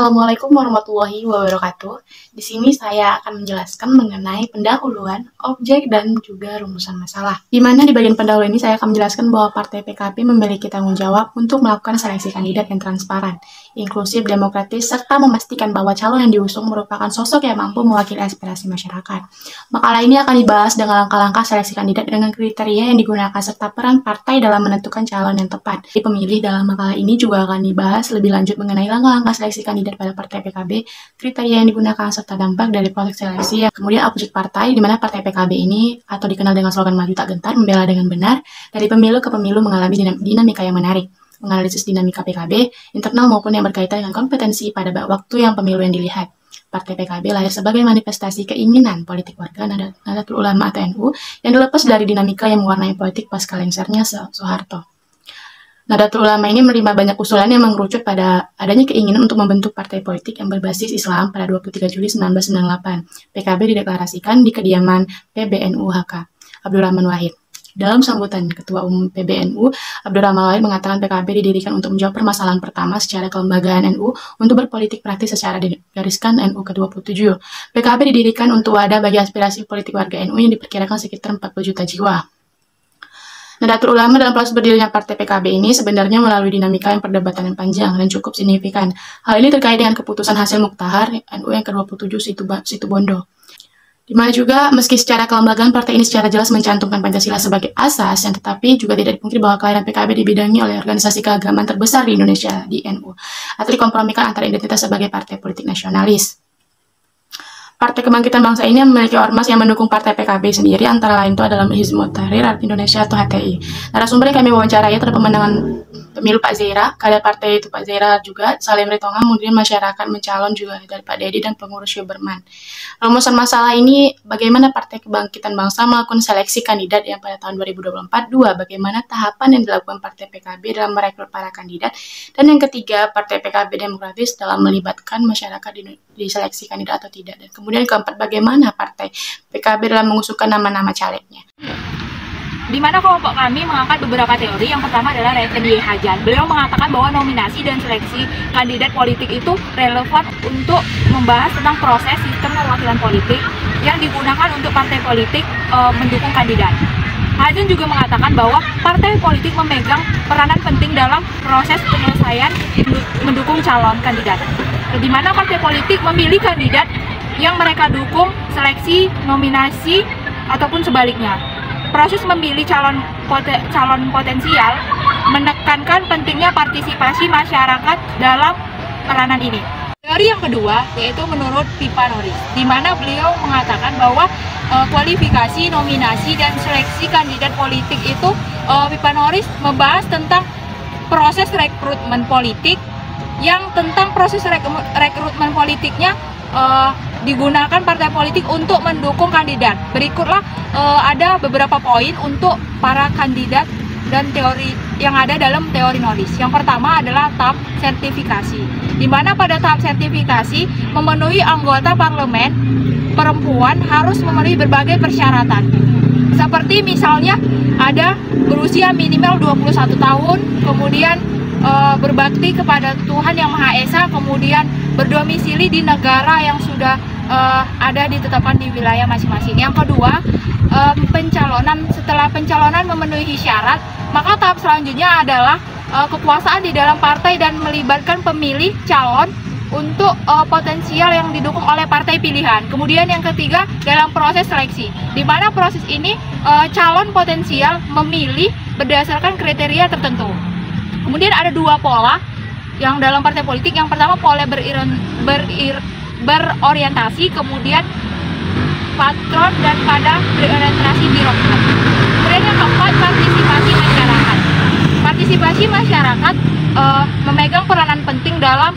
Assalamualaikum warahmatullahi wabarakatuh. Di sini saya akan menjelaskan mengenai pendahuluan, objek, dan juga rumusan masalah. Di mana di bagian pendahuluan ini saya akan menjelaskan bahwa Partai PKB memiliki tanggung jawab untuk melakukan seleksi kandidat yang transparan, inklusif, demokratis, serta memastikan bahwa calon yang diusung merupakan sosok yang mampu mewakili aspirasi masyarakat. Makalah ini akan dibahas dengan langkah-langkah seleksi kandidat dengan kriteria yang digunakan serta peran partai dalam menentukan calon yang tepat. Di pemilih dalam makalah ini juga akan dibahas lebih lanjut mengenai langkah-langkah seleksi kandidat pada Partai PKB, kriteria yang digunakan serta dampak dari proses seleksi. Kemudian objek partai, di mana Partai PKB ini atau dikenal dengan slogan maju tak gentar, membela dengan benar, dari pemilu ke pemilu mengalami dinamika yang menarik. Menganalisis dinamika PKB, internal maupun yang berkaitan dengan kompetensi pada waktu yang pemilu yang dilihat. Partai PKB lahir sebagai manifestasi keinginan politik warga Nahdlatul Ulama atau NU yang dilepas dari dinamika yang mewarnai politik pasca lengsernya Soeharto. Nahdlatul Ulama ini menerima banyak usulan yang mengerucut pada adanya keinginan untuk membentuk partai politik yang berbasis Islam pada 23 Juli 1998. PKB dideklarasikan di kediaman PBNU-HK, Abdurrahman Wahid. Dalam sambutan Ketua Umum PBNU, Abdurrahman Wahid mengatakan PKB didirikan untuk menjawab permasalahan pertama secara kelembagaan NU untuk berpolitik praktis secara digariskan NU ke-27. PKB didirikan untuk wadah bagi aspirasi politik warga NU yang diperkirakan sekitar 40 juta jiwa. Nahdlatul Ulama dalam proses berdirinya Partai PKB ini sebenarnya melalui dinamika yang perdebatan yang panjang dan cukup signifikan. Hal ini terkait dengan keputusan hasil Muktahar NU yang ke-27 Situbondo. Di mana juga meski secara kelembagaan partai ini secara jelas mencantumkan Pancasila sebagai asas, yang tetapi juga tidak dipungkiri bahwa kelahiran PKB dibidangi oleh organisasi keagamaan terbesar di Indonesia, di NU, atau dikompromikan antara identitas sebagai partai politik nasionalis. Partai Kebangkitan Bangsa ini memiliki ormas yang mendukung Partai PKB sendiri, antara lain itu adalah Hizbut Tahrir Indonesia atau HTI. Narasumber yang kami wawancarai adalah pemenangan pemilu Pak Zaira, kader partai itu Pak Zaira juga, Salim Ritonga, kemudian masyarakat mencalon juga dari Pak Dedi dan pengurus Yoberman. Rumusan masalah ini, bagaimana Partai Kebangkitan Bangsa melakukan seleksi kandidat yang pada tahun 2024, dua, bagaimana tahapan yang dilakukan Partai PKB dalam merekrut para kandidat, dan yang ketiga, Partai PKB demokratis dalam melibatkan masyarakat di seleksi kandidat atau tidak, dan kemudian keempat, bagaimana Partai PKB dalam mengusulkan nama-nama calegnya. Di mana kelompok kami mengangkat beberapa teori. Yang pertama adalah Refendi Hajan. Beliau mengatakan bahwa nominasi dan seleksi kandidat politik itu relevan untuk membahas tentang proses sistem perwakilan politik yang digunakan untuk partai politik mendukung kandidat. Hajan juga mengatakan bahwa partai politik memegang peranan penting dalam proses penyelesaian mendukung calon kandidat. Di mana partai politik memilih kandidat yang mereka dukung, seleksi, nominasi, ataupun sebaliknya. Proses memilih calon potensial menekankan pentingnya partisipasi masyarakat dalam peranan ini. Teori yang kedua yaitu menurut Pipanoris, di mana beliau mengatakan bahwa kualifikasi, nominasi, dan seleksi kandidat politik itu Pipanoris membahas tentang proses rekrutmen politik, yang tentang proses rekrutmen politiknya digunakan partai politik untuk mendukung kandidat. Berikutlah ada beberapa poin untuk para kandidat dan teori yang ada dalam teori Norris. Yang pertama adalah tahap sertifikasi, di mana pada tahap sertifikasi memenuhi anggota parlemen perempuan harus memenuhi berbagai persyaratan. Seperti misalnya ada berusia minimal 21 tahun, kemudian berbakti kepada Tuhan Yang Maha Esa, kemudian berdomisili di negara yang sudah ada ditetapkan di wilayah masing-masing. Yang kedua, pencalonan. Setelah pencalonan memenuhi syarat, maka tahap selanjutnya adalah kekuasaan di dalam partai dan melibatkan pemilih calon untuk potensial yang didukung oleh partai pilihan. Kemudian yang ketiga, dalam proses seleksi, di mana proses ini calon potensial memilih berdasarkan kriteria tertentu. Kemudian ada dua pola yang dalam partai politik. Yang pertama pola berorientasi, kemudian patron, dan pada berorientasi birokrat. Kemudian yang keempat, partisipasi masyarakat. Partisipasi masyarakat memegang peranan penting dalam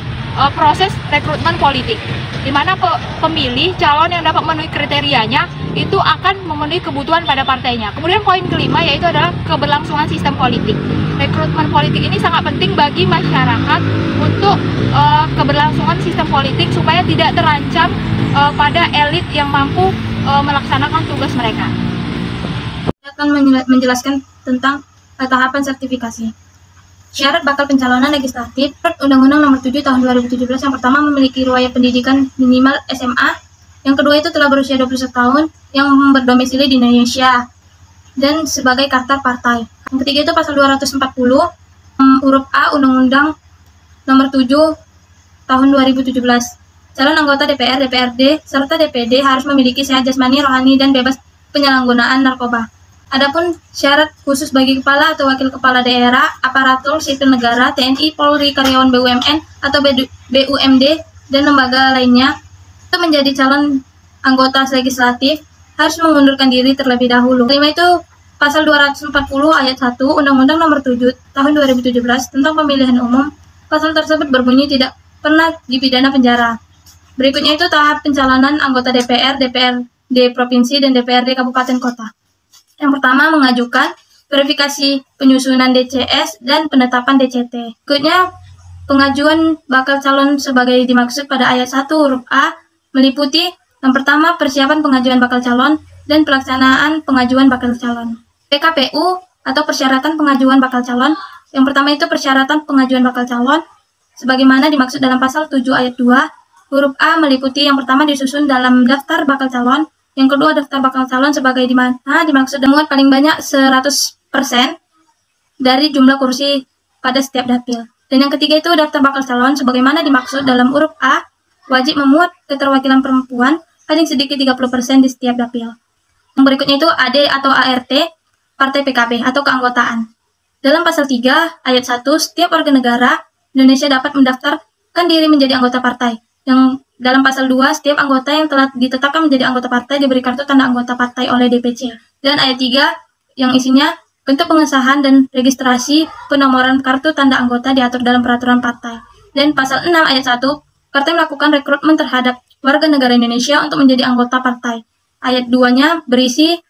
proses rekrutmen politik, di mana pemilih calon yang dapat memenuhi kriterianya itu akan memenuhi kebutuhan pada partainya. Kemudian poin kelima yaitu adalah keberlangsungan sistem politik. Rekrutmen politik ini sangat penting bagi masyarakat untuk keberlangsungan sistem politik supaya tidak terancam pada elit yang mampu melaksanakan tugas mereka. Saya akan menjelaskan tentang tahapan sertifikasi. Syarat bakal pencalonan legislatif. Undang-Undang Nomor 7 Tahun 2017 yang pertama memiliki riwayat pendidikan minimal SMA. Yang kedua itu telah berusia 21 tahun yang berdomisili di Indonesia dan sebagai daftar partai. Yang ketiga itu pasal 240 huruf A Undang-Undang Nomor 7 Tahun 2017. Calon anggota DPR, DPRD, serta DPD harus memiliki sehat jasmani, rohani, dan bebas penyalahgunaan narkoba. Adapun syarat khusus bagi kepala atau wakil kepala daerah, aparatur sipil negara, TNI, Polri, karyawan BUMN atau BUMD, dan lembaga lainnya itu menjadi calon anggota legislatif harus mengundurkan diri terlebih dahulu. Kelima itu pasal 240 ayat 1 Undang-Undang Nomor 7 Tahun 2017 tentang pemilihan umum. Pasal tersebut berbunyi tidak pernah dipidana penjara. Berikutnya itu tahap pencalonan anggota DPR, DPRD Provinsi, dan DPRD Kabupaten Kota. Yang pertama mengajukan verifikasi penyusunan DCS dan penetapan DCT. Berikutnya pengajuan bakal calon sebagai dimaksud pada ayat 1 huruf A meliputi yang pertama persiapan pengajuan bakal calon dan pelaksanaan pengajuan bakal calon. PKPU atau persyaratan pengajuan bakal calon. Yang pertama itu persyaratan pengajuan bakal calon sebagaimana dimaksud dalam pasal 7 ayat 2 huruf A meliputi yang pertama disusun dalam daftar bakal calon, yang kedua daftar bakal calon sebagai di mana dimaksud memuat paling banyak 100% dari jumlah kursi pada setiap dapil. Dan yang ketiga itu daftar bakal calon sebagaimana dimaksud dalam huruf A wajib memuat keterwakilan perempuan paling sedikit 30% di setiap dapil. Yang berikutnya itu AD atau ART Partai PKB atau keanggotaan. Dalam pasal 3 ayat 1 setiap warga negara Indonesia dapat mendaftarkan diri menjadi anggota partai. Yang dalam pasal 2, setiap anggota yang telah ditetapkan menjadi anggota partai diberi kartu tanda anggota partai oleh DPC. Dan ayat 3 yang isinya bentuk pengesahan dan registrasi penomoran kartu tanda anggota diatur dalam peraturan partai. Dan pasal 6 ayat 1, partai melakukan rekrutmen terhadap warga negara Indonesia untuk menjadi anggota partai. Ayat 2-nya berisi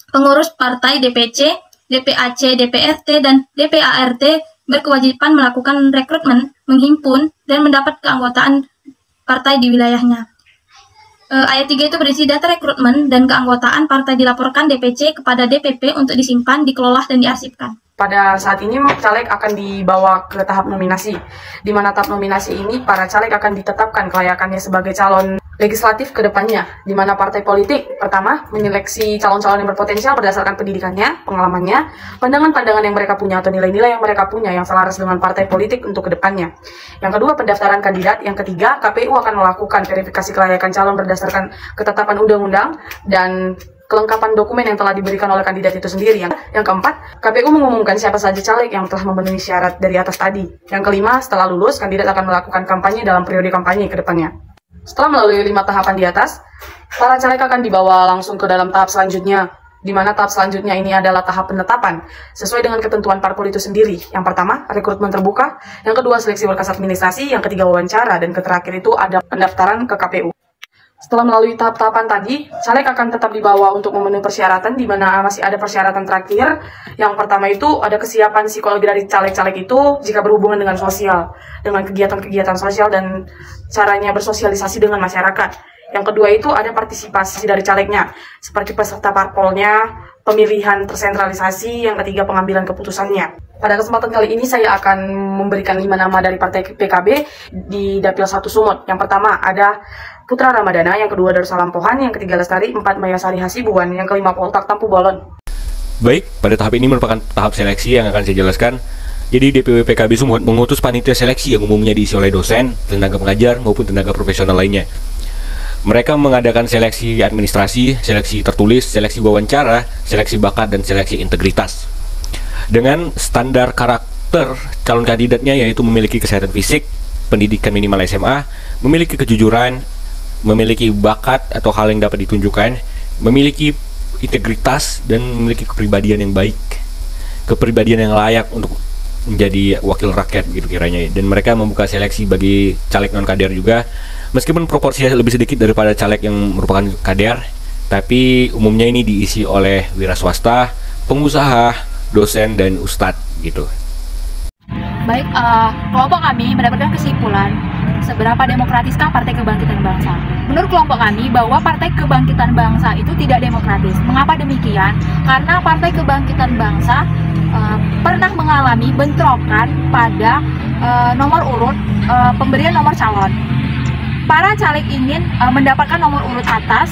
pengurus partai DPC, DPAC, DPRT, dan DPART berkewajiban melakukan rekrutmen, menghimpun, dan mendapat keanggotaan partai di wilayahnya. Ayat 3 itu berisi data rekrutmen dan keanggotaan partai dilaporkan DPC kepada DPP untuk disimpan, dikelola, dan diarsipkan. Pada saat ini caleg akan dibawa ke tahap nominasi, di mana tahap nominasi ini para caleg akan ditetapkan kelayakannya sebagai calon legislatif ke depannya, di mana partai politik pertama menyeleksi calon-calon yang berpotensial berdasarkan pendidikannya, pengalamannya, pandangan-pandangan yang mereka punya atau nilai-nilai yang mereka punya yang selaras dengan partai politik untuk ke depannya. Yang kedua, pendaftaran kandidat. Yang ketiga, KPU akan melakukan verifikasi kelayakan calon berdasarkan ketetapan undang-undang dan kelengkapan dokumen yang telah diberikan oleh kandidat itu sendiri. Yang keempat, KPU mengumumkan siapa saja caleg yang telah memenuhi syarat dari atas tadi. Yang kelima, setelah lulus, kandidat akan melakukan kampanye dalam periode kampanye ke depannya. Setelah melalui 5 tahapan di atas, para caleg akan dibawa langsung ke dalam tahap selanjutnya, di mana tahap selanjutnya ini adalah tahap penetapan, sesuai dengan ketentuan parpol itu sendiri. Yang pertama, rekrutmen terbuka. Yang kedua, seleksi berkas administrasi. Yang ketiga, wawancara. Dan terakhir itu ada pendaftaran ke KPU. Setelah melalui tahap-tahapan tadi, caleg akan tetap dibawa untuk memenuhi persyaratan, di mana masih ada persyaratan terakhir. Yang pertama itu ada kesiapan psikologi dari caleg-caleg itu jika berhubungan dengan sosial, dengan kegiatan-kegiatan sosial dan caranya bersosialisasi dengan masyarakat. Yang kedua itu ada partisipasi dari calegnya, seperti peserta parpolnya, pemilihan tersentralisasi, yang ketiga pengambilan keputusannya. Pada kesempatan kali ini saya akan memberikan 5 nama dari Partai PKB di Dapil 1 Sumut. Yang pertama ada Putra Ramadana, yang kedua Darussalam Pohan, yang ketiga Lestari, 4 Mayasari Hasibuan, yang kelima Poltak Tampu Bolon. Baik, pada tahap ini merupakan tahap seleksi yang akan saya jelaskan. Jadi DPW PKB Sumut mengutus panitia seleksi yang umumnya diisi oleh dosen, tenaga pengajar, maupun tenaga profesional lainnya. Mereka mengadakan seleksi administrasi, seleksi tertulis, seleksi wawancara, seleksi bakat, dan seleksi integritas. Dengan standar karakter calon kandidatnya yaitu memiliki kesehatan fisik, pendidikan minimal SMA, memiliki kejujuran, memiliki bakat atau hal yang dapat ditunjukkan, memiliki integritas, dan memiliki kepribadian yang baik, kepribadian yang layak untuk menjadi wakil rakyat gitu kiranya. Dan mereka membuka seleksi bagi caleg non kader juga, meskipun proporsinya lebih sedikit daripada caleg yang merupakan kader, tapi umumnya ini diisi oleh wira swasta, pengusaha, dosen, dan ustadz gitu. Baik, kelompok kami mendapatkan kesimpulan seberapa demokratiskah Partai Kebangkitan Bangsa? Menurut kelompok kami bahwa Partai Kebangkitan Bangsa itu tidak demokratis. Mengapa demikian? Karena Partai Kebangkitan Bangsa pernah mengalami bentrokan pada nomor urut pemberian nomor calon. Para caleg ingin mendapatkan nomor urut atas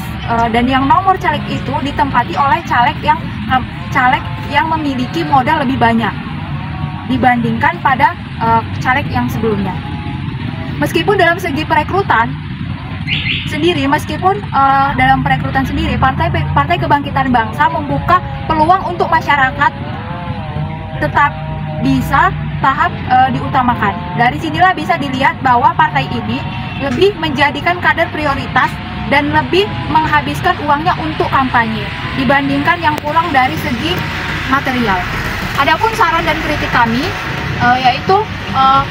dan yang nomor caleg itu ditempati oleh caleg yang memiliki modal lebih banyak dibandingkan pada caleg yang sebelumnya. Meskipun dalam segi perekrutan sendiri, Partai Kebangkitan Bangsa membuka peluang untuk masyarakat tetap bisa tahap diutamakan. Dari sinilah bisa dilihat bahwa partai ini lebih menjadikan kader prioritas dan lebih menghabiskan uangnya untuk kampanye dibandingkan yang kurang dari segi material. Adapun saran dan kritik kami yaitu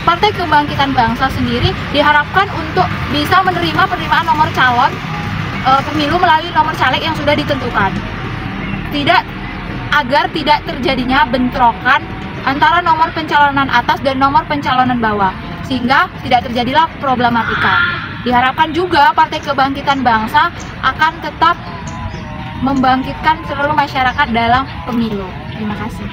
Partai Kebangkitan Bangsa sendiri diharapkan untuk bisa menerima penerimaan nomor calon pemilu melalui nomor caleg yang sudah ditentukan. Agar tidak terjadinya bentrokan antara nomor pencalonan atas dan nomor pencalonan bawah, sehingga tidak terjadilah problematika. Diharapkan juga Partai Kebangkitan Bangsa akan tetap membangkitkan seluruh masyarakat dalam pemilu. Terima kasih.